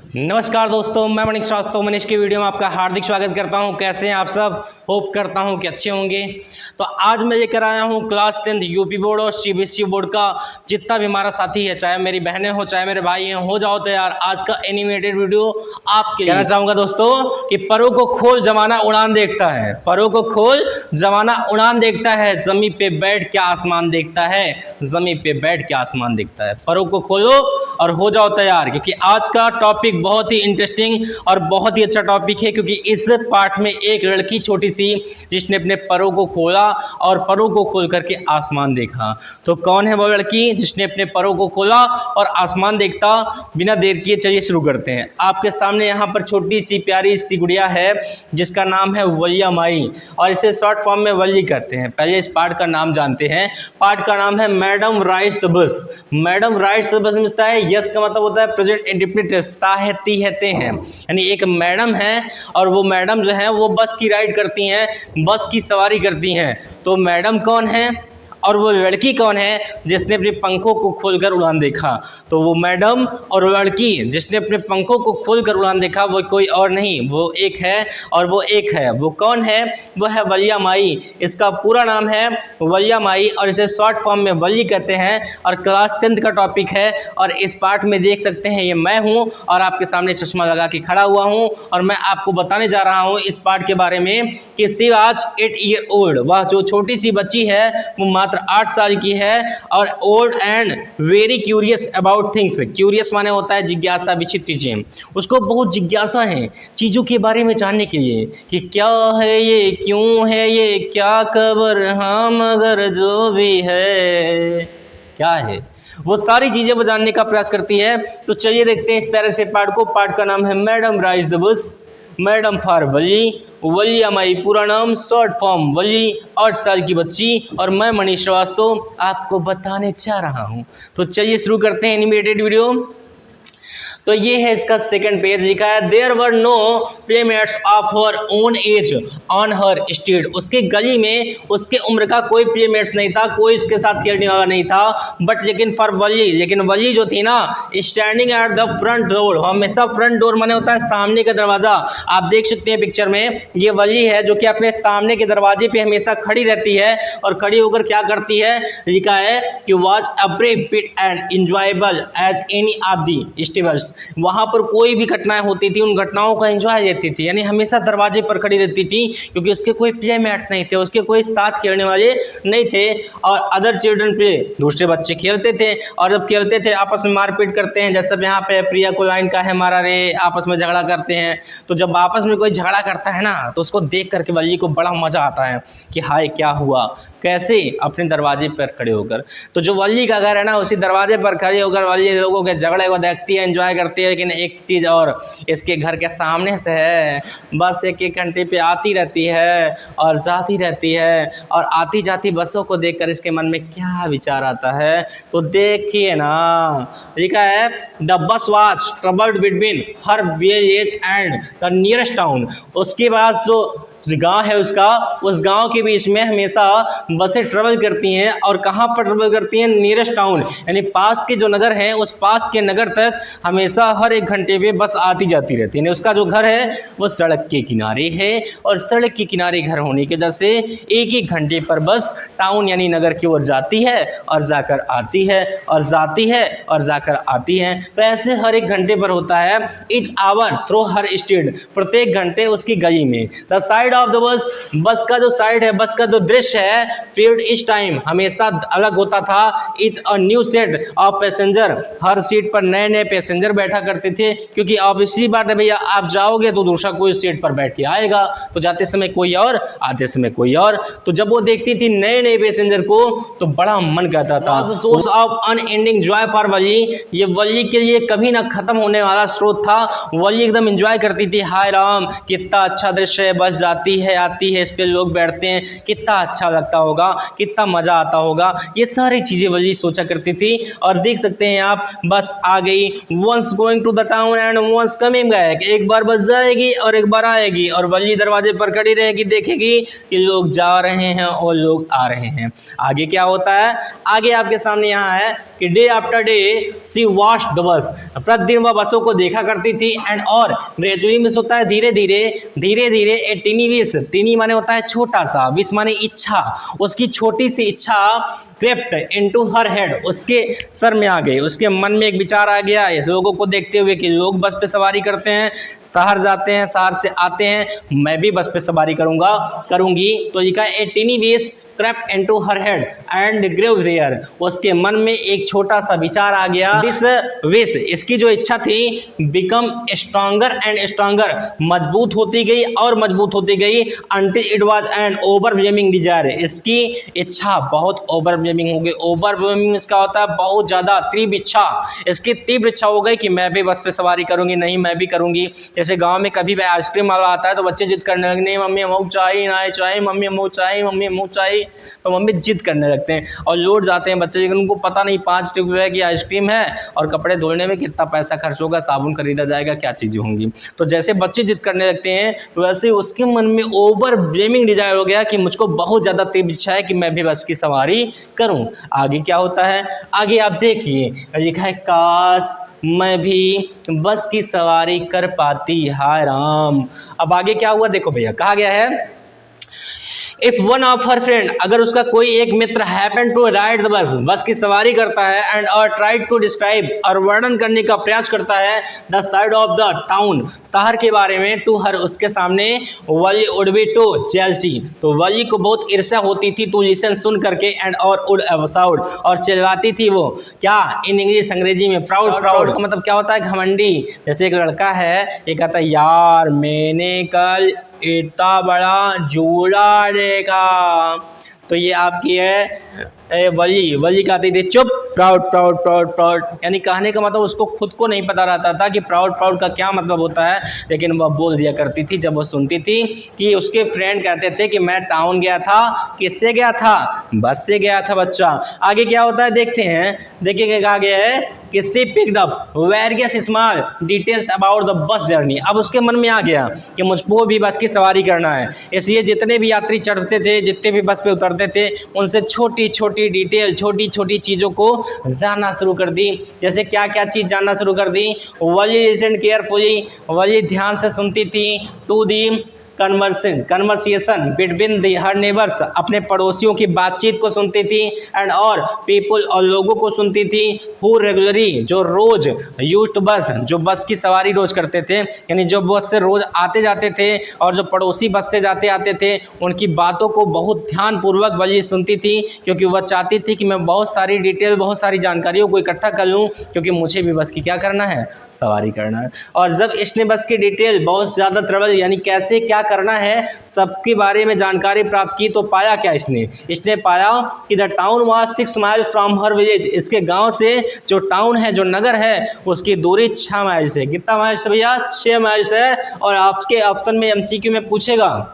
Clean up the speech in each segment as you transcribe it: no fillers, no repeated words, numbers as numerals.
नमस्कार दोस्तों, मैं मनीष श्रीवास्तव मनीष की वीडियो में आपका हार्दिक स्वागत करता हूं। कैसे हैं आप सब? होप करता हूं कि अच्छे होंगे। तो आज मैं लेकर आया हूं क्लास 10 यूपी बोर्ड और सीबीएसई बोर्ड का जितना भी हमारा साथी है, चाहे मेरी बहनें हो चाहे मेरे भाई हैं, हो जाओ तैयार। आज का एनिमेटेड वीडियो आपके लिए कहना चाहूँगा दोस्तों कि परों को खोल जमाना उड़ान देखता है, परों को खोल जमाना उड़ान देखता है, ज़मीं पे बैठ के आसमान देखता है, ज़मीं पे बैठ के आसमान देखता है। परों को खोलो और हो जाओ तैयार, क्योंकि आज का टॉपिक बहुत ही इंटरेस्टिंग और बहुत ही अच्छा टॉपिक है। क्योंकि इस पार्ट में एक लड़की छोटी सी जिसने अपने परों को खोला और परों को खोल करके आसमान देखा। तो कौन है वो लड़की जिसने अपने परों को खोला और आसमान देखता? बिना देर किए चलिए शुरू करते हैं। आपके सामने यहाँ पर छोटी सी प्यारी सी गुड़िया है जिसका नाम है वलिया माई, और इसे शॉर्ट फॉर्म में वली कहते हैं। पहले इस पार्ट का नाम जानते हैं। पार्ट का नाम है madam rides the bus. Madam rides the बस मिलता है यस का मतलब होता है प्रेजेंट इंडेफिनिट ते हैं, यानी एक मैडम है और वो मैडम जो है वो बस की राइड करती हैं, बस की सवारी करती हैं। तो मैडम कौन है और वो लड़की कौन है जिसने अपने पंखों को खोलकर उड़ान देखा? तो वो मैडम और वो लड़की जिसने अपने पंखों को खोलकर उड़ान देखा वो कोई और नहीं, वो एक है और वो एक है। वो कौन है? वो है वलिया माई। इसका पूरा नाम है वलिया माई और इसे शॉर्ट फॉर्म में वली कहते हैं। और क्लास 10 का टॉपिक है और इस पार्ट में देख सकते हैं ये मैं हूँ और आपके सामने चश्मा लगा के खड़ा हुआ हूँ और मैं आपको बताने जा रहा हूँ इस पार्ट के बारे में कि शिवाज 8 ईयर ओल्ड, वह जो छोटी सी बच्ची है वो मात्र 8 साल की है और old and very curious about things. Curious माने होता है जिज्ञासा, विचित्र चीजें। उसको बहुत जिज्ञासा है चीजों के बारे में जानने के लिए कि क्या है ये, क्यों है ये, क्या खबर, हाँ मगर जो भी है क्या है, वो सारी चीजें वो जानने का प्रयास करती है। तो चलिए देखते हैं इस प्यारे से पार्ट को। पार्ट का नाम है madam rides the bus, madam for Valli, Valliammai पूरा नाम, शॉर्ट फॉर्म वली, 8 साल की बच्ची, और मैं मनीष श्रीवास्तव आपको बताने जा रहा हूँ। तो चलिए शुरू करते हैं एनिमेटेड वीडियो। तो ये है इसका सेकंड पेज। लिखा है there were no playmates of her own age on her street. उसके गली में उसके उम्र का कोई प्लेमेट्स नहीं था, कोई उसके साथ खेलने वाला नहीं था। बट लेकिन फॉर वली, लेकिन वली जो थी ना, standing at the front door, हमेशा फ्रंट डोर माने होता है सामने का दरवाजा। आप देख सकते हैं पिक्चर में ये वली है जो कि अपने सामने के दरवाजे पे हमेशा खड़ी रहती है और खड़ी होकर क्या करती है? लिखा है कि watch every bit and enjoyable as any of the stables. वहां पर कोई भी घटनाएं होती थी उन घटनाओं का एंजॉय लेती थी, यानी हमेशा दरवाजे पर खड़ी रहती थी क्योंकि उसके कोई प्लेमेट्स नहीं थे, उसके कोई साथ खेलने वाले नहीं थे। और अदर चिल्ड्रन प्ले, दूसरे बच्चे खेलते थे और जब खेलते थे आपस में मारपीट करते हैं। जैसे यहाँ पे प्रिया को लाइन का है मारा रे, आपस में झगड़ा करते हैं। तो जब आपस में कोई झगड़ा करता है ना तो उसको देख करके वली को बड़ा मजा आता है कि हाय क्या हुआ, कैसे, अपने दरवाजे पर खड़े होकर। तो जो वली का घर है ना उसी दरवाजे पर खड़े होकर वली लोगों के झगड़े को देखती है, एंजॉय करती है। लेकिन एक चीज़ और, इसके घर के सामने से है, बस एक एक घंटे पे आती रहती है और जाती रहती है। और आती जाती बसों को देखकर इसके मन में क्या विचार आता है? तो देखिए ना, लिखा है the bus was troubled between her village and the nearest town. उसके बाद जो गांव है उसका, उस गांव के बीच में हमेशा बसें ट्रेवल करती हैं। और कहां पर ट्रेवल करती हैं? नियरेस्ट टाउन, यानी पास के जो नगर है उस पास के नगर तक हमेशा हर एक घंटे पे बस आती जाती रहती है। उसका जो घर है वो सड़क के किनारे है और सड़क के किनारे घर होने की वजह से एक एक घंटे पर बस टाउन यानी नगर की ओर जाती है और जाकर आती है और जाती है और जाकर आती है। तो ऐसे हर एक घंटे पर होता है each hour through her street, प्रत्येक घंटे उसकी गली में। The side of the bus, बस का जो साइड है, बस का जो दृश्य है, फील्ड इच टाइम हमेशा अलग होता था। Etch a new set of passenger, her seat पर नए नए पैसेंजर बैठा करते थे। क्योंकि ऑब्वियसली बात है भैया, आप जाओगे तो दूसरा कोई सीट पर बैठ के आएगा, तो जाते समय कोई और, आते समय कोई और। तो जब वो देखती थी नए नए पैसेंजर को तो बड़ा मन करता था। Source of unending joy for Valli, ये वली के लिए कभी ना खत्म होने वाला स्रोत था। वली एकदम एंजॉय करती थी, हाय राम कितना अच्छा दृश्य है, बस जाती जाती है आती है, इस पे लोग बैठते हैं, कितना अच्छा लगता होगा, कितना मज़ा आता होगा, ये सारी चीज़ें वली सोचा करती थी। और देख सकते हैं आप, बस आ गई, once going to the town and once coming back, एक बार बस जाएगी और एक बार आएगी, और वली दरवाजे पर खड़ी रहेगी, देखेगी कि लोग जा रहे हैं और लोग आ रहे हैं। आगे क्या होता है, आगे आपके सामने यहाँ है कि day after day she watched the bus, प्रतिदिन वह बसों को देखा करती थी। एंड और ग्रेजुअली मिस होता है धीरे धीरे ए टीनी विश, टीनी माने होता है छोटा सा, विश माने इच्छा, उसकी छोटी सी इच्छा क्रेप्ट इनटू हर हेड, उसके सर में आ गई, उसके मन में एक विचार आ गया लोगों को देखते हुए कि लोग बस पे सवारी करते हैं, शहर जाते हैं, शहर से आते हैं, मैं भी बस पे सवारी करूंगी। तो लिखा है a tiny wish crept into her head and grew there, उसके मन में एक छोटा सा विचार आ गया। दिस विश, इसकी जो इच्छा थी, बिकम स्ट्रॉन्गर एंड स्ट्रॉन्गर, मजबूत होती गई और मजबूत होती गई, until it was an overwhelming desire, इसकी इच्छा बहुत ओवरवेलमिंग हो गई। ओवरवेलमिंग इसका होता है बहुत ज़्यादा, तीव्र इच्छा, इसकी तीव्र इच्छा हो गई कि मैं भी बस पे सवारी करूंगी, नहीं मैं भी करूंगी। जैसे गाँव में कभी भी आइसक्रीम वाला आता है तो बच्चे जिद करने लगते हैं, मम्मी हमको चाहिए, ना चाहिए, मम्मी हमको चाहिए, मम्मी हमको चाहिए, तो मम्मी जिद करने लगते हैं और लौट जाते हैं बच्चे, लेकिन उनको पता नहीं 5 रुपये की आइसक्रीम है और कपड़े धोने में कितना पैसा खर्च होगा, साबुन खरीदा जाएगा, क्या चीज़ें होंगी। तो जैसे बच्चे जिद करने लगते हैं वैसे उसके मन में ओवरवेलमिंग डिजायर हो गया कि मुझको बहुत ज़्यादा तीव्र इच्छा है कि मैं भी बस की सवारी करूं। आगे क्या होता है, आगे आप देखिए, लिखा है काश मैं भी बस की सवारी कर पाती, हाय राम। अब आगे क्या हुआ देखो भैया, कहा गया है if one of her friend, अगर उसका कोई एक मित्र happen to ride the bus, bus की सवारी करता है, एंड और ट्राइड टू डिस्क्राइब, और वर्णन करने का प्रयास करता है, the side of the town, शहर के बारे में, टू हर, उसके सामने, वली वुड बी टू जेलसी, तो वली को बहुत ईर्ष्या होती थी टू लिसन, सुन करके, एंड और वुड शाउट, और चिल्लाती थी वो, क्या, इन इंग्लिश, अंग्रेजी में, प्राउड, प्राउड का मतलब क्या होता है, घमंडी। जैसे एक लड़का है, ये कहता है यार मैंने कल इतना बड़ा जूड़ा देखा, तो ये आपकी है वली कहती थी चुप, प्राउड प्राउड प्राउड प्राउड, यानी कहने का मतलब उसको खुद को नहीं पता रहता था कि प्राउड प्राउड का क्या मतलब होता है, लेकिन वह बोल दिया करती थी जब वह सुनती थी कि उसके फ्रेंड कहते थे कि मैं टाउन गया था, किससे गया था, बस से गया था बच्चा। आगे क्या होता है देखते हैं, देखिए क्या आगे है कि she picked up various small details about the bus journey, अब उसके मन में आ गया कि मुझको भी बस की सवारी करना है, इसलिए जितने भी यात्री चढ़ते थे, जितने भी बस पे उतरते थे, उनसे छोटी छोटी डिटेल, छोटी छोटी चीज़ों को जानना शुरू कर दी। जैसे क्या क्या चीज़ जानना शुरू कर दी, वली लिसन केयरफुली, वली ध्यान से सुनती थी, to the conversation between the her neighbors, अपने पड़ोसियों की बातचीत को सुनती थी, एंड और पीपल, और लोगों को सुनती थी, हु रेगुलरली, जो रोज, यूज्ड बस, जो बस की सवारी रोज करते थे, यानी जो बस से रोज आते जाते थे, और जो पड़ोसी बस से जाते आते थे, उनकी बातों को बहुत ध्यानपूर्वक वली सुनती थी, क्योंकि वह चाहती थी कि मैं बहुत सारी डिटेल, बहुत सारी जानकारियों को इकट्ठा कर लूँ, क्योंकि मुझे भी बस की क्या करना है, सवारी करना है। और जब इसने बस की डिटेल बहुत ज़्यादा ट्रबल, यानी कैसे क्या करना है सबके बारे में जानकारी प्राप्त की, तो पाया क्या इसने पाया कि the town was 6 miles from her village, इसके गांव से जो टाउन है, जो नगर है, उसकी दूरी 6 माइल से, कितना माइल से भैया, 6 माइल है। और आपके ऑप्शन में एमसीक्यू में पूछेगा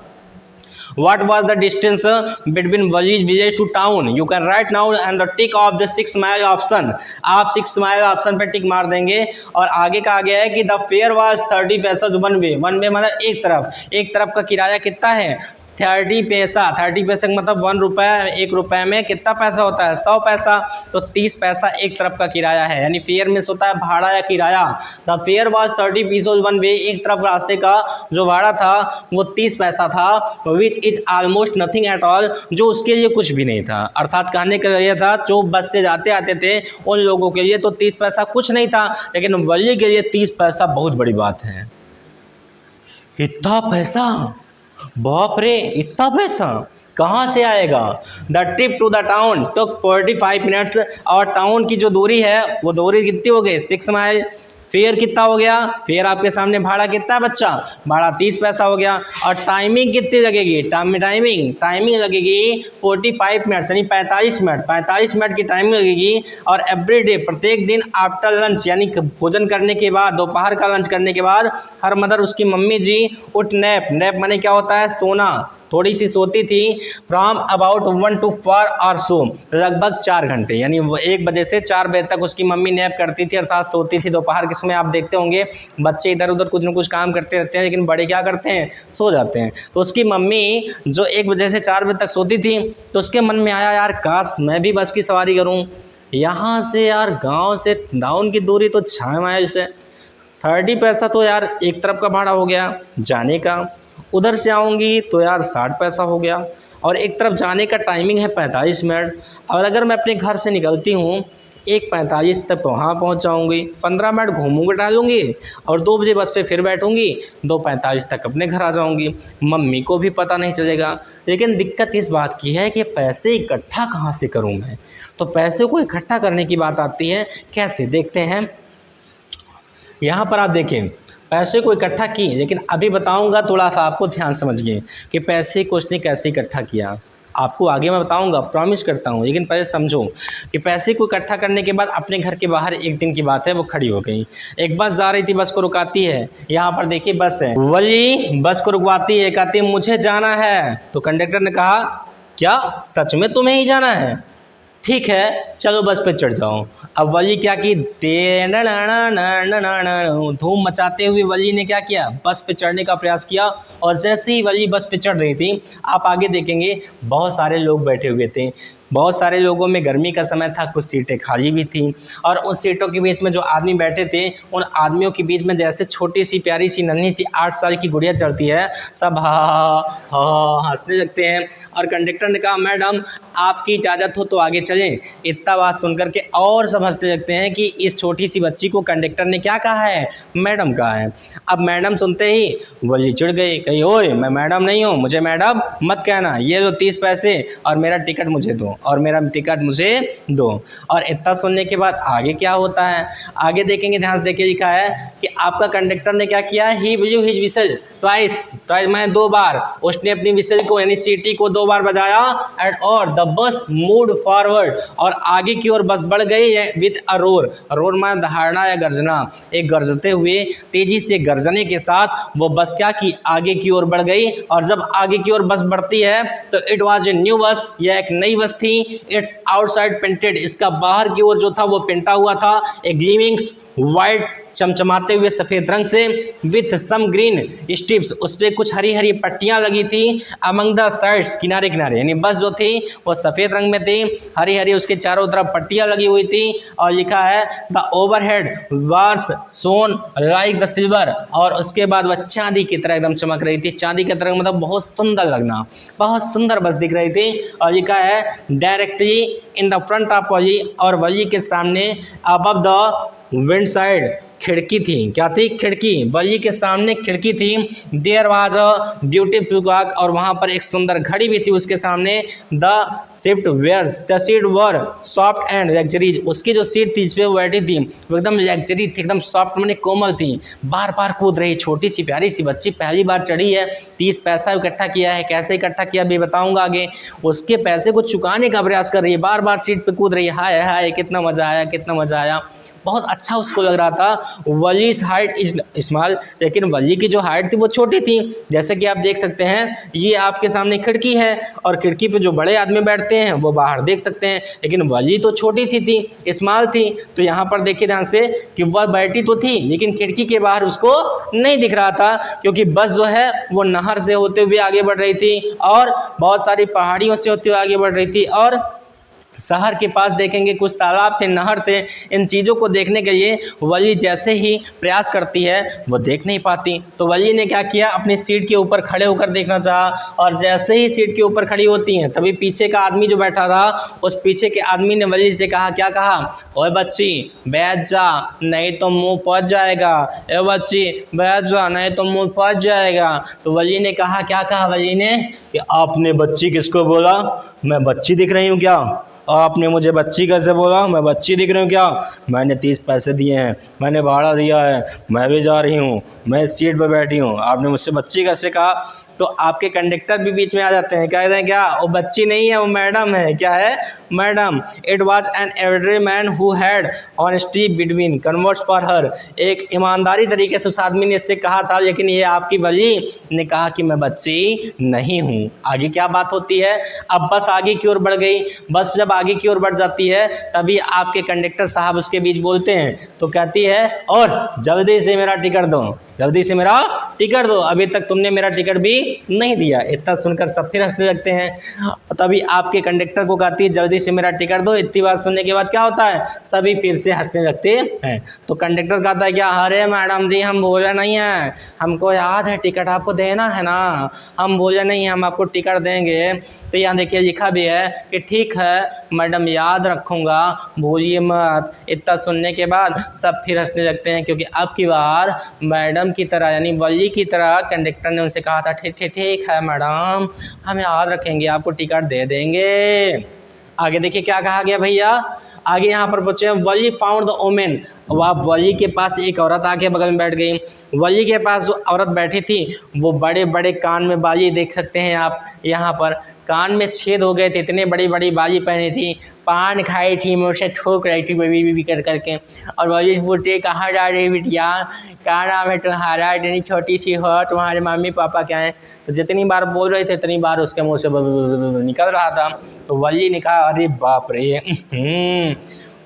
What was the distance between village to town? You can write now and the tick of the 6 mile option. आप 6 माइल ऑप्शन पे टिक मार देंगे। और आगे का आ गया है कि द फेयर वाज 30 पैसा वन वे मतलब एक तरफ का किराया कितना है, 30 पैसा। 30 पैसे का मतलब 1 रुपये, 1 रुपये में कितना पैसा होता है, 100 पैसा। तो 30 पैसा एक तरफ का किराया है, यानी फेयर में होता है भाड़ा या किराया। The fair was 30 pesos one way, एक तरफ रास्ते का जो भाड़ा था वो 30 पैसा था, which is almost nothing at all, जो उसके लिए कुछ भी नहीं था। अर्थात कहने का ये था जो बस से जाते आते थे उन लोगों के लिए तो 30 पैसा कुछ नहीं था, लेकिन वली के लिए 30 पैसा बहुत बड़ी बात है। इतना पैसा, बाप रे, इतना पैसा कहाँ से आएगा। The trip to the town took 45 minutes, और टाउन की जो दूरी है वो दूरी कितनी हो गई, 6 माइल। फेयर कितना हो गया, फेयर आपके सामने भाड़ा कितना है बच्चा, भाड़ा 30 पैसा हो गया। और टाइमिंग कितनी लगेगी, टाइमिंग लगेगी 45 मिनट्स यानी 45 मिनट की टाइमिंग लगेगी। और एवरीडे प्रत्येक दिन आफ्टर लंच यानी भोजन करने के बाद, दोपहर का लंच करने के बाद हर मदर उसकी मम्मी जी उठ नैप माने क्या होता है, सोना, थोड़ी सी सोती थी फ्रॉम अबाउट 1 to 4 और सो, लगभग 4 घंटे यानी 1 बजे से 4 बजे तक उसकी मम्मी नैप करती थी अर्थात सोती थी। दोपहर के समय आप देखते होंगे बच्चे इधर उधर कुछ न कुछ काम करते रहते हैं लेकिन बड़े क्या करते हैं, सो जाते हैं। तो उसकी मम्मी जो 1 बजे से 4 बजे तक सोती थी तो उसके मन में आया यार काश मैं भी बस की सवारी करूँ, यहाँ से यार गाँव से टाउन की दूरी तो 6 माइल से 30 पैसा तो यार एक तरफ का भाड़ा हो गया जाने का, उधर से आऊँगी तो यार 60 पैसा हो गया, और एक तरफ जाने का टाइमिंग है 45 मिनट। और अगर मैं अपने घर से निकलती हूँ 1:45 तक वहाँ पहुँच जाऊँगी, 15 मिनट घूमूंगी टहलूँगी और 2 बजे बस पे फिर बैठूँगी, 2:45 तक अपने घर आ जाऊँगी, मम्मी को भी पता नहीं चलेगा। लेकिन दिक्कत इस बात की है कि पैसे इकट्ठा कहाँ से करूँ मैं, तो पैसे को इकट्ठा करने की बात आती है, कैसे देखते हैं। यहाँ पर आप देखें पैसे को इकट्ठा की, लेकिन अभी बताऊंगा थोड़ा सा आपको ध्यान समझिए कि पैसे को उसने कैसे इकट्ठा किया, आपको आगे मैं बताऊंगा, प्रॉमिस करता हूँ। लेकिन पहले समझो कि पैसे को इकट्ठा करने के बाद अपने घर के बाहर एक दिन की बात है, वो खड़ी हो गई, एक बस जा रही थी, बस को रुकाती है, यहाँ पर देखिए बस है, वही बस को रुकवाती है, कहती है मुझे जाना है। तो कंडक्टर ने कहा क्या सच में तुम्हें ही जाना है, ठीक है चलो बस पे चढ़ जाओ। अब वली क्या की, धूम मचाते हुए वली ने क्या किया, बस पे चढ़ने का प्रयास किया। और जैसे ही वली बस पे चढ़ रही थी आप आगे देखेंगे बहुत सारे लोग बैठे हुए थे, बहुत सारे लोगों में गर्मी का समय था, कुछ सीटें खाली भी थी। और उन सीटों के बीच में जो आदमी बैठे थे उन आदमियों के बीच में जैसे छोटी सी प्यारी सी नन्ही सी 8 साल की गुड़िया चढ़ती है, सब हा हंसने लगते हैं। और कंडक्टर ने कहा मैडम आपकी इजाज़त हो तो आगे चलें। इतना बात सुनकर के और सब हंसने लगते हैं कि इस छोटी सी बच्ची को कंडक्टर ने क्या कहा है, मैडम कहा है। अब मैडम सुनते ही वली चिढ़ गई, कही ओए मैं मैडम नहीं हूँ, मुझे मैडम मत कहना, ये लो 30 पैसे और मेरा टिकट मुझे दो, और मेरा टिकट मुझे दो। और इतना सुनने के बाद आगे क्या होता है, आगे देखेंगे, ध्यान से देखिए, लिखा है कि आपका कंडक्टर ने क्या किया, ही ब्लू हिज विसल ट्वाइस, मैं 2 बार, उसने अपनी विसल को यानी सीटी को 2 बार बजाया। एंड और द बस मूव्ड फॉरवर्ड, और आगे की ओर बस बढ़ गई विद अ रोर, रोर माने दहाड़ना या गर्जना, एक गरजते हुए तेजी से गर्जने के साथ वो बस क्या की, आगे की ओर बढ़ गई। और जब आगे की ओर बस बढ़ती है तो it was a new bus, यह एक नई बस थी। इट्स आउटसाइड पेंटेड, इसका बाहर की ओर जो था वो पेंटा हुआ था, ए ग्लीमिंग वाइट, चमचमाते हुए सफ़ेद रंग से, विथ सम ग्रीन स्ट्रिप्स, उस पर कुछ हरी हरी पट्टियाँ लगी थी, अमंग द साइड्स, किनारे किनारे, यानी बस जो थी वो सफ़ेद रंग में थी, हरी हरी उसके चारों तरफ पट्टियाँ लगी हुई थी। और लिखा है the overhead wires shone like the silver, और उसके बाद वह चांदी की तरह एकदम चमक रही थी, चांदी की तरह मतलब बहुत सुंदर लगना, बहुत सुंदर बस दिख रही थी। और लिखा है directly in the front of Valli, और वली के सामने अबव द विंड साइड खिड़की थी, क्या थी, खिड़की, वली के सामने खिड़की थी। There was a beautiful clock, और वहाँ पर एक सुंदर घड़ी भी थी उसके सामने। The seat were soft and luxuries, उसकी जो सीट थी जिस पे वो बैठी थी वो एकदम लग्जरी थी, एकदम सॉफ्ट माने कोमल थी। बार बार कूद रही छोटी सी प्यारी सी बच्ची, पहली बार चढ़ी है, 30 पैसा इकट्ठा किया है, कैसे इकट्ठा किया भी बताऊंगा आगे। उसके पैसे को चुकाने का प्रयास कर रही है, बार बार सीट पे कूद रही है, हाय हाय कितना मजा आया, कितना मजा आया, बहुत अच्छा उसको लग रहा था। वली's हाइट इज स्मॉल, लेकिन वली की जो हाइट थी वो छोटी थी। जैसे कि आप देख सकते हैं ये आपके सामने खिड़की है, और खिड़की पे जो बड़े आदमी बैठते हैं वो बाहर देख सकते हैं, लेकिन वली तो छोटी सी थी, स्मॉल थी। तो यहाँ पर देखिए ध्यान से कि वह बैठी तो थी लेकिन खिड़की के बाहर उसको नहीं दिख रहा था, क्योंकि बस जो है वो नहर से होते हुए आगे बढ़ रही थी और बहुत सारी पहाड़ियों से होते हुए आगे बढ़ रही थी, और शहर के पास देखेंगे कुछ तालाब थे, नहर थे। इन चीज़ों को देखने के लिए वली जैसे ही प्रयास करती है वो देख नहीं पाती। तो वली ने क्या किया, अपनी सीट के ऊपर खड़े होकर देखना चाहा, और जैसे ही सीट के ऊपर खड़ी होती हैं तभी पीछे का आदमी जो बैठा था उस पीछे के आदमी ने वली से कहा, क्या कहा, ओए बच्ची बैठ जा नहीं तो मुँह फट जाएगा, ए बच्ची बैठ जा नहीं तो मुँह फट जाएगा। तो वली ने कहा, क्या कहा वली ने, कि आपने बच्ची किसको बोला, मैं बच्ची दिख रही हूँ क्या, आपने मुझे बच्ची कैसे बोला? मैं बच्ची दिख रही हूँ क्या? मैंने 30 पैसे दिए हैं, मैंने भाड़ा दिया है, मैं भी जा रही हूँ, मैं इस सीट पर बैठी हूँ, आपने मुझसे बच्ची कैसे कहा? तो आपके कंडक्टर भी बीच में आ जाते हैं, कहते हैं क्या वो बच्ची नहीं है, वो मैडम है। क्या है? Madam. It was an average man who had honesty between converse for her. एक ईमानदारी तरीके से उस आदमी ने इससे कहा था, लेकिन ये आपकी वली ने कहा कि मैं बच्ची नहीं हूँ। आगे क्या बात होती है? अब बस आगे की ओर बढ़ गई। बस जब आगे की ओर बढ़ जाती है तभी आपके कंडक्टर साहब उसके बीच बोलते हैं, तो कहती है और जल्दी से मेरा टिकट दो, जल्दी से मेरा टिकट दो, अभी तक तुमने मेरा टिकट भी नहीं दिया। इतना सुनकर सब फिर हंसने लगते हैं। तभी आपके कंडक्टर को कहती है जल्दी से मेरा टिकट दो। इतनी बात सुनने के बाद क्या होता है? सभी फिर से हंसने लगते हैं। तो कंडक्टर कहता है क्या? अरे मैडम जी हम भूले नहीं हैं, हमको याद है टिकट आपको देना है ना, हम भूले नहीं हैं, हम आपको टिकट देंगे। तो यहाँ देखिए लिखा भी है कि ठीक है मैडम याद रखूँगा, भूलिए मत। इतना सुनने के बाद सब फिर हंसने लगते हैं, क्योंकि अब की बार मैडम की तरह यानी वली की तरह कंडक्टर ने उनसे कहा था ठीक ठीक ठीक है मैडम, हम याद रखेंगे, आपको टिकट दे देंगे। आगे देखिए क्या कहा गया भैया। आगे यहाँ पर बच्चे वली फाउंड द ओमेन। वह वली के पास एक औरत आके बगल में बैठ गई। वली के पास जो औरत बैठी थी वो बड़े बड़े कान में बाली देख सकते हैं आप, यहाँ पर कान में छेद हो गए थे, इतने बड़ी बड़ी बाली पहनी थी, पान खाई थी, मुझसे ठोक रही थी बेबी बीबी कर करके। और वली पूछते कहाँ जा रही बिटिया, क्या नाम है तुम्हारा, इतनी छोटी सी हो, तुम्हारे मम्मी पापा क्या हैं? तो जितनी बार बोल रहे थे इतनी बार उसके मुँह से निकल रहा था। तो वली ने कहा अरे बाप रे,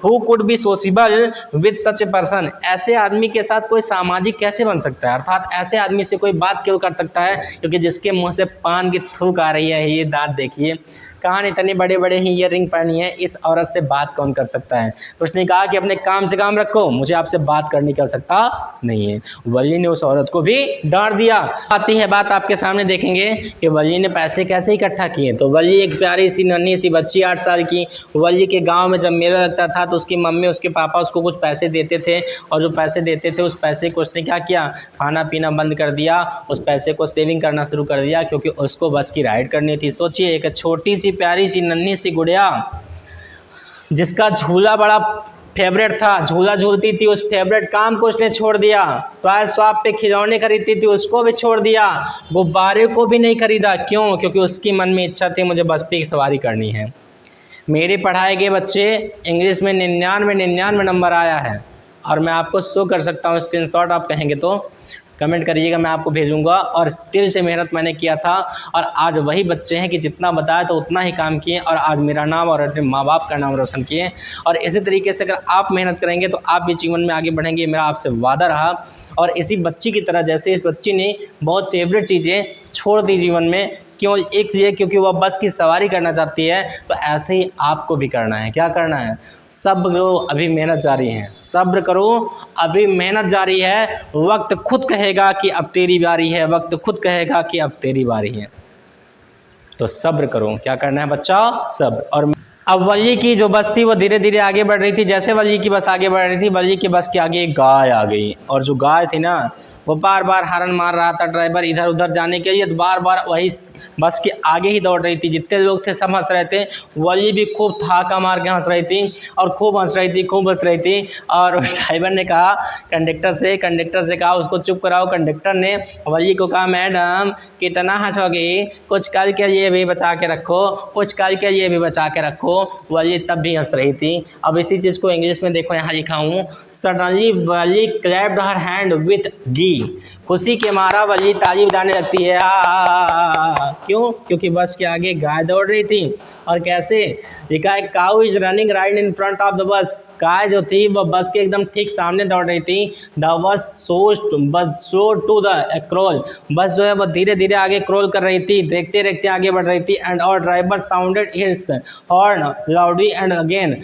who could be sociable with such a person. ऐसे आदमी के साथ कोई सामाजिक कैसे बन सकता है, अर्थात ऐसे आदमी से कोई बात क्यों कर सकता है, क्योंकि जिसके मुंह से पान की थूक आ रही है। ये दांत देखिए, कान इतने बड़े बड़े ही ईयररिंग पहनी है, इस औरत से बात कौन कर सकता है? तो उसने कहा कि अपने काम से काम रखो, मुझे आपसे बात करने की आवश्यकता नहीं है। वली ने उस औरत को भी डांट दिया। आती है बात आपके सामने देखेंगे कि वली ने पैसे कैसे इकट्ठा किए। तो वली एक प्यारी सी नन्ही सी बच्ची 8 साल की, वली के गाँव में जब मेला लगता था तो उसकी मम्मी उसके पापा उसको कुछ पैसे देते थे, और जो पैसे देते थे उस पैसे को उसने क्या किया, खाना पीना बंद कर दिया, उस पैसे को सेविंग करना शुरू कर दिया, क्योंकि उसको बस की राइड करनी थी। सोचिए एक छोटी सी प्यारी सी नन्ही सी गुड़िया जिसका झूला बड़ा फेवरेट था, झूला झूलती थी, उस फेवरेट काम को उसने छोड़ दिया। टॉय शॉप पे खिलौने खरीदती थी, उसको भी छोड़ दिया, गुब्बारे को भी नहीं खरीदा। क्यों? क्योंकि उसकी मन में इच्छा थी मुझे बस पे की सवारी करनी है। मेरे पढ़ाए गए बच्चे इंग्लिश में 99 नंबर आया है, और मैं आपको शो कर सकता हूँ स्क्रीनशॉट, आप कहेंगे तो कमेंट करिएगा, मैं आपको भेजूंगा। और दिल से मेहनत मैंने किया था, और आज वही बच्चे हैं कि जितना बताया तो उतना ही काम किए, और आज मेरा नाम और अपने माँ बाप का नाम रोशन किए। और इसी तरीके से अगर आप मेहनत करेंगे तो आप भी जीवन में आगे बढ़ेंगे, मेरा आपसे वादा रहा। और इसी बच्ची की तरह, जैसे इस बच्ची ने बहुत फेवरेट चीज़ें छोड़ दी जीवन में, क्यों? एक चीज़ क्योंकि वह बस की सवारी करना चाहती है, तो ऐसे ही आपको भी करना है। क्या करना है? सब्र करो, अभी मेहनत जारी है, सब्र करो, अभी मेहनत जारी है। वक्त खुद कहेगा कि अब तेरी बारी है, वक्त खुद कहेगा कि अब तेरी बारी है, तो सब्र करो। क्या करना है बच्चा? सब्र। और अब वली की जो बस थी वो धीरे धीरे आगे बढ़ रही थी। जैसे वली की बस आगे बढ़ रही थी, वली की बस के आगे एक गाय आ गई, और जो गाय थी ना वो बार बार हॉर्न मार रहा था ड्राइवर इधर उधर जाने के लिए, तो बार बार वही बस के आगे ही दौड़ रही थी। जितने लोग थे सब हंस रहे थे, वली भी खूब ठाका मार के हंस रही थी, और खूब हंस रही थी, खूब हंस रही थी। और ड्राइवर ने कहा कंडक्टर से कहा उसको चुप कराओ। कंडक्टर ने वली को कहा मैडम कितना हंसोगी, कुछ कल के लिए भी बचा के रखो, कुछ कल के लिए भी बचा के रखो। वली तब भी हंस रही थी। अब इसी चीज़ को इंग्लिश में देखो, यहाँ लिखा हूँ, suddenly Wali clapped her hand with गी। खुशी के मारा वली ताली बजाने लगती है। क्यों? क्योंकि बस के आगे गाय दौड़ रही थी। और कैसे? लिखा है cow is running right in front of the bus. गाय जो थी वह बस के एकदम ठीक सामने दौड़ रही थी। The bus so to the crawl. बस जो है वह धीरे धीरे आगे क्रॉल कर रही थी, देखते देखते आगे बढ़ रही थी। एंड और driver sounded his horn loudly and again.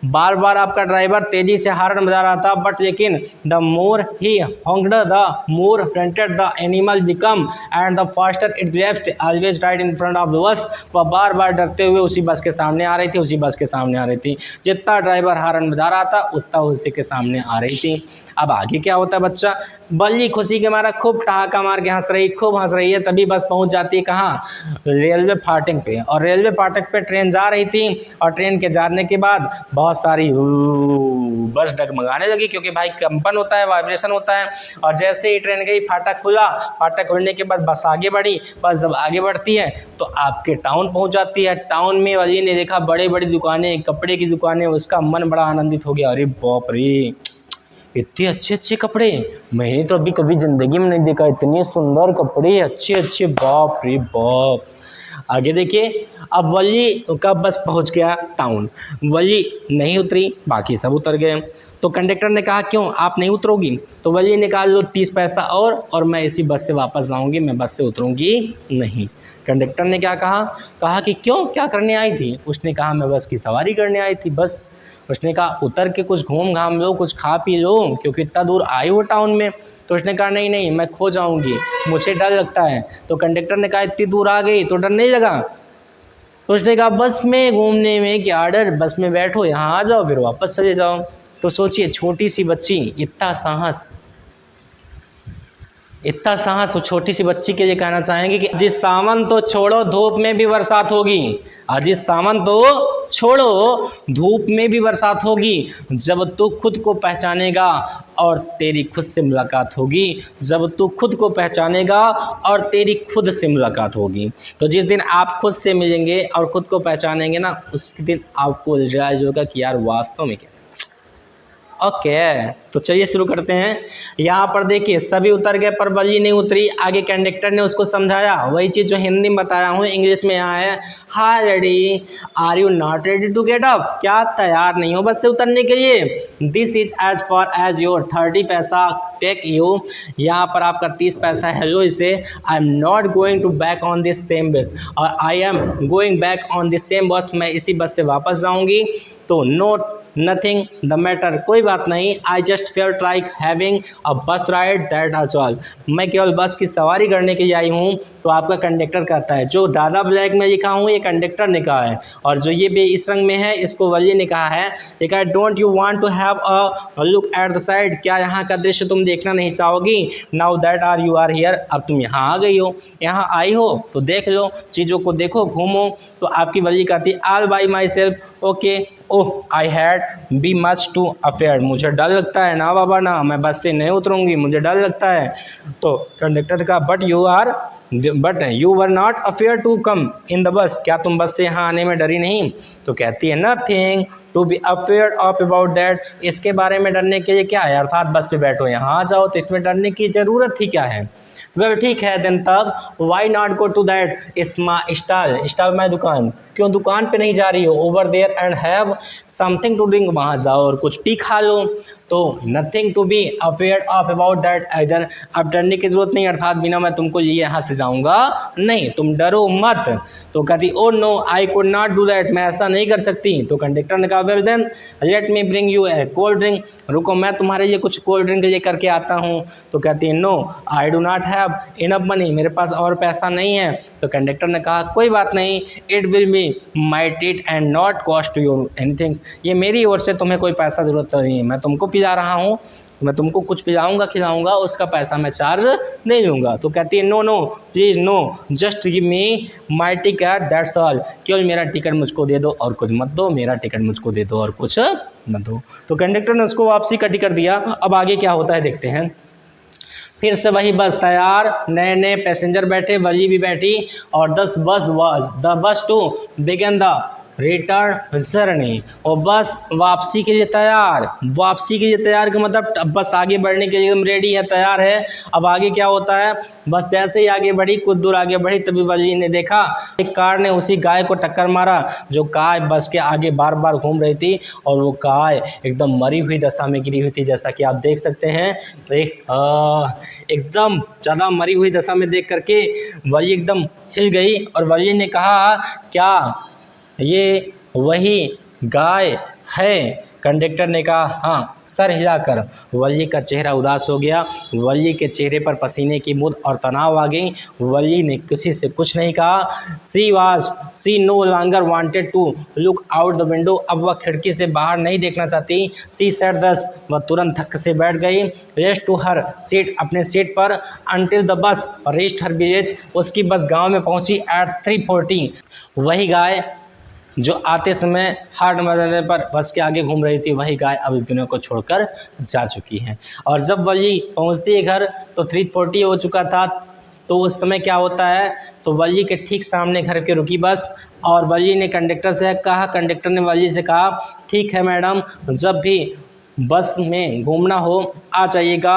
बार बार आपका ड्राइवर तेजी से हॉर्न बजा रहा था, बट लेकिन the more he honked the more fronted the animal become and the faster it left always right in front of the bus. वह बार बार डरते हुए उसी बस के सामने आ रही थी, उसी बस के सामने आ रही थी। जितना ड्राइवर हॉर्न बजा रहा था उतना उसी के सामने आ रही थी। अब आगे क्या होता है बच्चा, बल्ली खुशी के मारा खूब ठहाका मार के हंस रही, खूब हंस रही है। तभी बस पहुंच जाती है कहाँ, रेलवे फाटक पे। और रेलवे फाटक पे ट्रेन जा रही थी और ट्रेन के जाने के बाद बहुत सारी बस डगमगाने लगी, क्योंकि भाई कंपन होता है, वाइब्रेशन होता है। और जैसे ही ट्रेन गई, फाटक खुला, फाटक खुलने के बाद बस आगे बढ़ी। बस जब आगे बढ़ती है तो आपके टाउन पहुंच जाती है। टाउन में वली ने देखा बड़ी बड़ी दुकानें, कपड़े की दुकानें, उसका मन बड़ा आनंदित हो गया। अरे बाप रे, इतने अच्छे अच्छे कपड़े मैंने तो अभी कभी ज़िंदगी में नहीं देखा, इतने सुंदर कपड़े, अच्छे अच्छे, बाप रे बाप। आगे देखिए, अब वली का बस पहुंच गया टाउन, वली नहीं उतरी, बाकी सब उतर गए। तो कंडक्टर ने कहा क्यों आप नहीं उतरोगी? तो वली ने कहा लो 30 पैसा और मैं इसी बस से वापस जाऊंगी, मैं बस से उतरूंगी नहीं। कंडक्टर ने क्या कहा, कहा कि क्यों, क्या करने आई थी? उसने कहा मैं बस की सवारी करने आई थी, बस। उसने कहा उतर के कुछ घूम घाम लो, कुछ खा पी लो, क्योंकि इतना दूर आई हो टाउन में। तो उसने कहा नहीं नहीं, मैं खो जाऊंगी, मुझे डर लगता है। तो कंडक्टर ने कहा इतनी दूर आ गई तो डर नहीं लगा? तो उसने कहा बस में घूमने में क्या डर, बस में बैठो, यहाँ आ जाओ, फिर वापस चले जाओ। तो सोचिए, छोटी सी बच्ची, इतना साहस, इतना साहस, वो छोटी सी बच्ची के लिए कहना चाहेंगे कि जिस सावन तो छोड़ो धूप में भी बरसात होगी, अजित सावन तो छोड़ो धूप में भी बरसात होगी, जब तू खुद को पहचानेगा और तेरी खुद से मुलाकात होगी, जब तू खुद को पहचानेगा और तेरी खुद से मुलाकात होगी। तो जिस दिन आप खुद से मिलेंगे और खुद को पहचानेंगे ना, उस दिन आपको रियलाइज होगा कि यार वास्तव में क्या। ओके, तो चलिए शुरू करते हैं। यहाँ पर देखिए सभी उतर गए पर बल्ली नहीं उतरी। आगे कंडक्टर ने उसको समझाया, वही चीज़ जो हिंदी में बताया हूँ, इंग्लिश में यहाँ है, hi ready, are you not ready to get up? क्या तैयार नहीं हो बस से उतरने के लिए? This is as far as your 30 पैसा टेक यू, यहाँ पर आपका 30 पैसा है लो इसे। I am not going to back on this same bus, और I am going back on this same bus, मैं इसी बस से वापस जाऊँगी। तो नोट नथिंग द मैटर, कोई बात नहीं, I just felt like having a बस राइड दैट आल्सो ऑल, मैं केवल बस की सवारी करने के लिए आई हूँ। तो आपका कंडक्टर कहता है, जो दादा ब्लैक में लिखा हूँ ये कंडक्टर ने कहा है, और जो ये इस रंग में है इसको वली ने कहा है। लिखा है don't you want to have a look at the side, क्या यहाँ का दृश्य तुम देखना नहीं चाहोगी? Now that are you are here, अब तुम यहाँ आ गई हो, यहाँ आई हो तो देख लो, चीज़ों को देखो, घूमो। तो आपकी वली कहती है all by myself, okay, oh I had be much too afraid, मुझे डर लगता है ना बाबा ना, मैं बस से नहीं उतरूंगी, मुझे डर लगता है। तो कंडक्टर का but you were not afraid to come in the bus, क्या तुम बस से यहाँ आने में डरी नहीं? तो कहती है nothing to be afraid of about that, इसके बारे में डरने के लिए क्या है, अर्थात बस पे बैठो यहाँ आ जाओ, तो इसमें डरने की ज़रूरत ही क्या है? वेल ठीक है देन, तब why not go to that stall, stall माई दुकान, क्यों दुकान पे नहीं जा रही हो? Over there and have something to drink, वहाँ जाओ और कुछ पी खा लो। तो nothing to be afraid of about that इधर, अब डरने की जरूरत नहीं, अर्थात बिना मैं तुमको ये यहाँ से जाऊँगा नहीं, तुम डरो मत। तो कहती oh no I could not do that, मैं ऐसा नहीं कर सकती। तो कंडक्टर ने कहा well then let me bring you a cold drink, रुको मैं तुम्हारे लिए कुछ कोल्ड ड्रिंक ले करके आता हूँ। तो कहती है no I do not have enough money, मेरे पास और पैसा नहीं है। तो कंडक्टर ने कहा कोई बात नहीं, it will be my treat and not cost you anything, ये मेरी ओर से तुम्हें कोई पैसा ज़रूरत नहीं है, मैं तुमको पिला रहा हूँ, मैं तुमको कुछ पिलाऊंगा खिलाऊंगा, उसका पैसा मैं चार्ज नहीं लूँगा। तो कहती है no no please no just give me my ticket that's all, केवल मेरा टिकट मुझको दे दो और कुछ मत दो, मेरा टिकट मुझको दे दो और कुछ मत दो। तो कंडक्टर ने उसको वापसी का टिकट दिया। अब आगे क्या होता है देखते हैं। फिर से वही बस तैयार, नए नए पैसेंजर बैठे, वली भी बैठी, और the bus to begin the return journey, और बस वापसी के लिए तैयार, वापसी के लिए तैयार का मतलब अब बस आगे बढ़ने के लिए एकदम रेडी है, तैयार है। अब आगे क्या होता है, बस जैसे ही आगे बढ़ी, कुछ दूर आगे बढ़ी, तभी वली ने देखा एक कार ने उसी गाय को टक्कर मारा, जो गाय बस के आगे बार बार घूम रही थी, और वो गाय एकदम मरी हुई दशा में गिरी हुई थी, जैसा कि आप देख सकते हैं। तो एकदम ज़्यादा मरी हुई दशा में देख करके वली एकदम हिल गई, और वली ने कहा क्या ये वही गाय है? कंडक्टर ने कहा हाँ सर हिलाकर। वली का चेहरा उदास हो गया। वली के चेहरे पर पसीने की बूंद और तनाव आ गई। वली ने किसी से कुछ नहीं कहा। She no longer wanted to look out the window. अब वह खिड़की से बाहर नहीं देखना चाहती। सी सेड दस। वह तुरंत थक से बैठ गई। Rest to her seat. अपने सीट पर। Until the bus reached her village. उसकी बस गांव में पहुंची एट 3:40। वही गाय जो आते समय हार्ट मरने पर बस के आगे घूम रही थी, वही गाय अब इस दुनिया को छोड़कर जा चुकी है। और जब वली पहुंचती है घर तो 3:40 हो चुका था। तो उस समय क्या होता है, तो वली के ठीक सामने घर के रुकी बस और वली ने कंडक्टर से कहा, कंडक्टर ने वली से कहा ठीक है मैडम, जब भी बस में घूमना हो आ जाइएगा,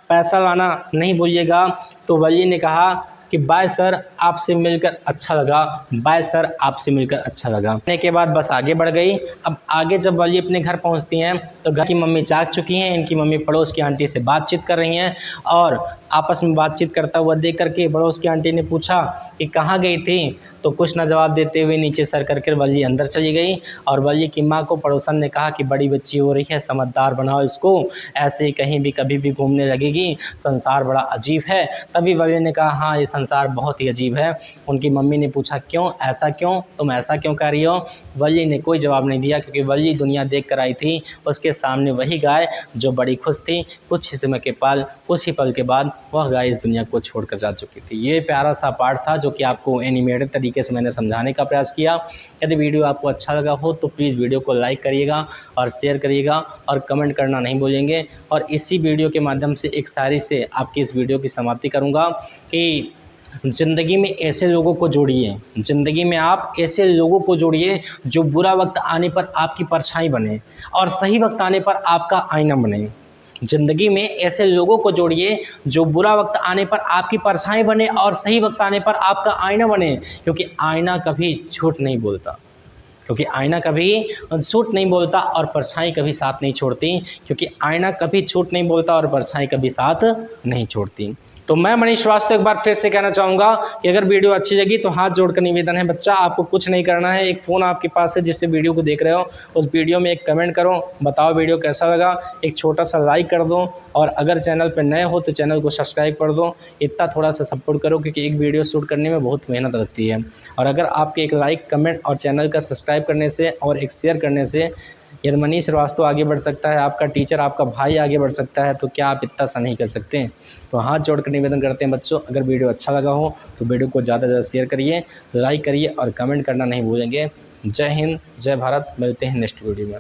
पैसा लाना नहीं भूलिएगा। तो वली ने कहा कि बाय सर आपसे मिलकर अच्छा लगा, बाय सर आपसे मिलकर अच्छा लगा। कहने के बाद बस आगे बढ़ गई। अब आगे जब वली अपने घर पहुंचती हैं तो घर की मम्मी जाग चुकी हैं। इनकी मम्मी पड़ोस की आंटी से बातचीत कर रही हैं और आपस में बातचीत करता हुआ देख करके पड़ोस की आंटी ने पूछा कि कहाँ गई थी, तो कुछ न जवाब देते हुए नीचे सर करके वली अंदर चली गई। और वली की माँ को पड़ोसन ने कहा कि बड़ी बच्ची हो रही है, समझदार बनाओ इसको, ऐसे ही कहीं भी कभी भी घूमने लगेगी, संसार बड़ा अजीब है। तभी वली ने कहा हाँ ये संसार बहुत ही अजीब है। उनकी मम्मी ने पूछा क्यों, ऐसा क्यों, तुम ऐसा क्यों कह रही हो। वली ने कोई जवाब नहीं दिया क्योंकि वली दुनिया देख कर आई थी। उसके सामने वही गाय जो बड़ी खुश थी। कुछ ही समय के कुछ ही पल के बाद वह गाय इस दुनिया को छोड़कर जा चुकी थी। ये प्यारा सा पार्ट था जो कि आपको एनिमेटेड तरीके से मैंने समझाने का प्रयास किया। यदि वीडियो आपको अच्छा लगा हो तो प्लीज़ वीडियो को लाइक करिएगा और शेयर करिएगा और कमेंट करना नहीं भूलेंगे। और इसी वीडियो के माध्यम से एक शायरी से आपकी इस वीडियो की समाप्ति करूँगा कि ज़िंदगी में ऐसे लोगों को जोड़िए, ज़िंदगी में आप ऐसे लोगों को जोड़िए जो बुरा वक्त आने पर आपकी परछाई बने और सही वक्त आने पर आपका आईना बने। ज़िंदगी में ऐसे लोगों को जोड़िए जो बुरा वक्त आने पर आपकी परछाई बने और सही वक्त आने पर आपका आईना बने, क्योंकि आईना कभी झूठ नहीं बोलता, क्योंकि आईना कभी झूठ नहीं बोलता और परछाई कभी साथ नहीं छोड़ती, क्योंकि आईना कभी झूठ नहीं बोलता और परछाई कभी साथ नहीं छोड़ती। तो मैं मनीष श्रीवास्तव एक बार फिर से कहना चाहूँगा कि अगर वीडियो अच्छी लगी तो हाथ जोड़कर निवेदन है बच्चा, आपको कुछ नहीं करना है। एक फ़ोन आपके पास है जिससे वीडियो को देख रहे हो, उस वीडियो में एक कमेंट करो, बताओ वीडियो कैसा लगा, एक छोटा सा लाइक कर दो और अगर चैनल पर नए हो तो चैनल को सब्सक्राइब कर दो। इतना थोड़ा सा सपोर्ट करो क्योंकि एक वीडियो शूट करने में बहुत मेहनत लगती है। और अगर आपके एक लाइक, कमेंट और चैनल का सब्सक्राइब करने से और एक शेयर करने से यदि मनीष श्रीवास्तव आगे बढ़ सकता है, आपका टीचर, आपका भाई आगे बढ़ सकता है, तो क्या आप इतना सा नहीं कर सकते हैं। तो हाथ जोड़कर निवेदन करते हैं बच्चों, अगर वीडियो अच्छा लगा हो तो वीडियो को ज़्यादा से ज़्यादा शेयर करिए, लाइक करिए और कमेंट करना नहीं भूलेंगे। जय हिंद, जय भारत। मिलते हैं नेक्स्ट वीडियो में।